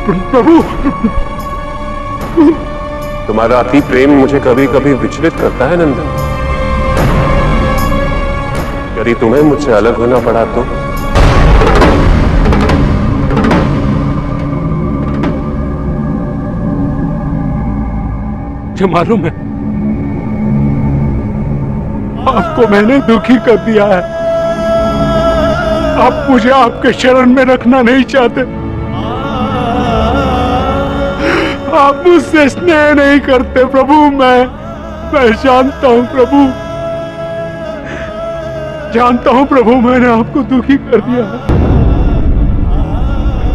प्रभु, तुम्हारा अति प्रेम मुझे कभी कभी विचलित करता है नंदन। यदि तुम्हें मुझसे अलग होना पड़ा तो मुझे मालूम है आपको मैंने दुखी कर दिया है। आप मुझे आपके शरण में रखना नहीं चाहते। आप मुझसे स्नेह नहीं करते प्रभु। मैं जानता हूं प्रभु, जानता हूं प्रभु, मैंने आपको दुखी कर दिया है।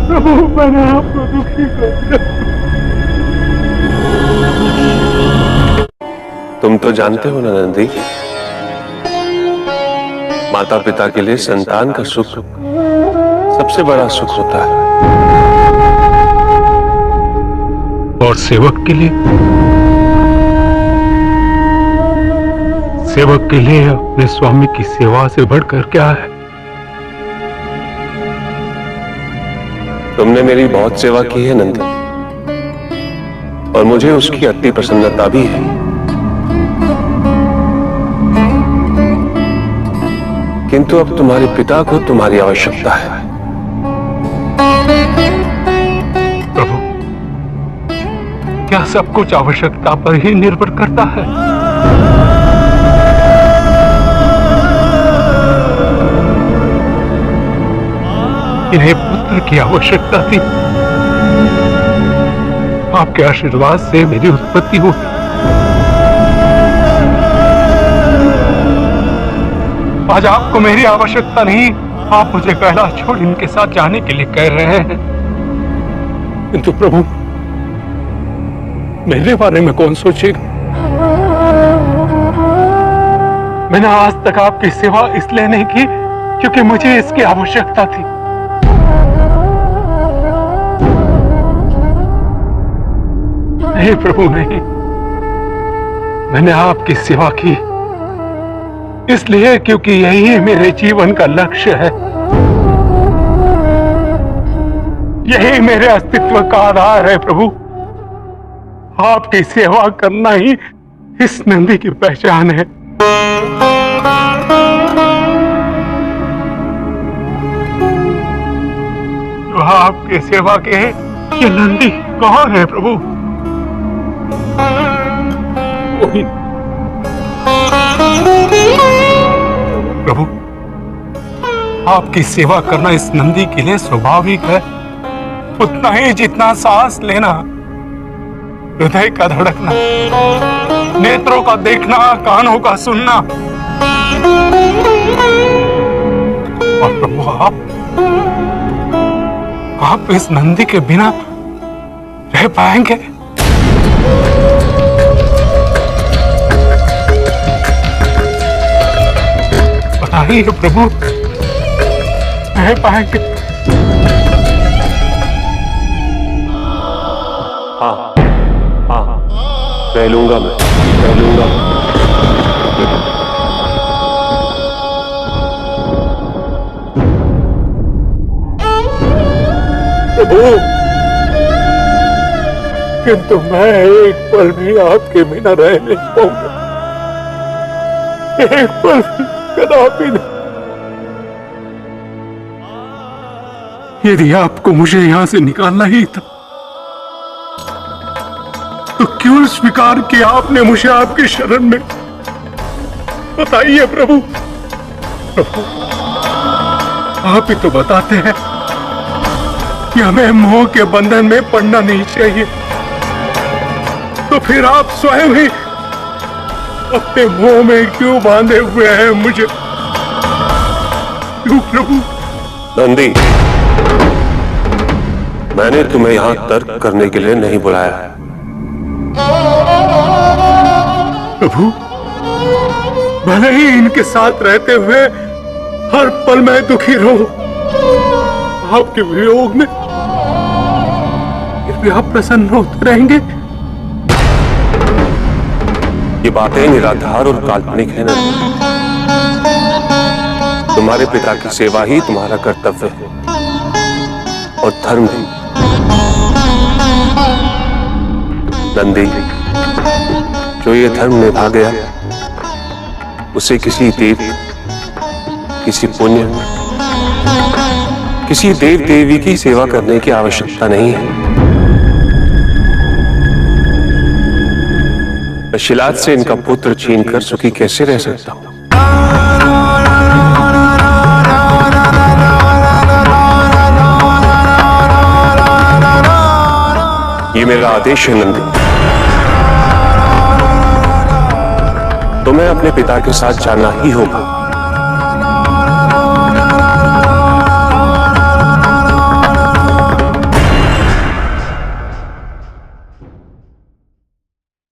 प्रभु मैंने आपको दुखी कर दिया। तुम तो जानते हो ना नंदी, माता पिता के लिए संतान का सुख सबसे बड़ा सुख होता है। और सेवक के लिए अपने स्वामी की सेवा से बढ़कर क्या है? तुमने मेरी बहुत सेवा की है नंदन, और मुझे उसकी अति प्रसन्नता भी है। किंतु अब तुम्हारे पिता को तुम्हारी आवश्यकता है। प्रभु, क्या सब कुछ आवश्यकता पर ही निर्भर करता है? इन्हें पुत्र की आवश्यकता थी। आपके आशीर्वाद से मेरी उत्पत्ति हुई। आज आपको मेरी आवश्यकता नहीं, आप मुझे कैलाश छोड़ इनके साथ जाने के लिए कह रहे हैं। किंतु प्रभु, मेरे बारे में कौन सोचेगा? मैंने आज तक आपकी सेवा इसलिए नहीं की क्योंकि मुझे इसकी आवश्यकता थी। नहीं प्रभु नहीं, मैंने आपकी सेवा की इसलिए क्योंकि यही मेरे जीवन का लक्ष्य है। यही मेरे अस्तित्व का आधार है प्रभु। आपकी सेवा करना ही इस नंदी की पहचान है। जो आपकी सेवा के ये नंदी कौन है प्रभु? प्रभु, आपकी सेवा करना इस नंदी के लिए स्वाभाविक है, उतना ही जितना सांस लेना, हृदय का धड़कना, नेत्रों का देखना, कानों का सुनना। और प्रभु, आप इस नंदी के बिना रह पाएंगे? बताइए प्रभु, रह पाएंगे? हाँ हाँ, रह लूंगा मैं, रह लूंगा। प्रभु, किंतु मैं एक पल भी आपके बिना रह नहीं पाऊंगा। एक पल कदापि नहीं। यदि आपको मुझे यहां से निकालना ही था तो क्यों स्वीकार किया आपने मुझे आपकी शरण में? बताइए प्रभु। प्रभु, आप ही तो बताते हैं कि हमें मोह के बंधन में पड़ना नहीं चाहिए, तो फिर आप स्वयं ही अपने मोह में क्यों बांधे हुए हैं मुझे? क्यों प्रभु? नंदी, मैंने तुम्हें यहां तर्क करने के लिए नहीं बुलाया है। प्रभु, भले ही इनके साथ रहते हुए हर पल मैं दुखी रहूं आपके वियोग में, फिर भी आप प्रसन्न होते रहेंगे। ये बातें निराधार और काल्पनिक है ना। तुम्हारे पिता की सेवा ही तुम्हारा कर्तव्य है और धर्म भी। नंदी, जो ये धर्म निभा गया उसे किसी देव, किसी पुण्य, किसी देव देवी की सेवा करने की आवश्यकता नहीं है। मैं शिलाद से इनका पुत्र छीनकर सुखी कैसे रह सकता हूं? ये मेरा आदेश है नंदी। तुम्हें अपने पिता के साथ जाना ही होगा।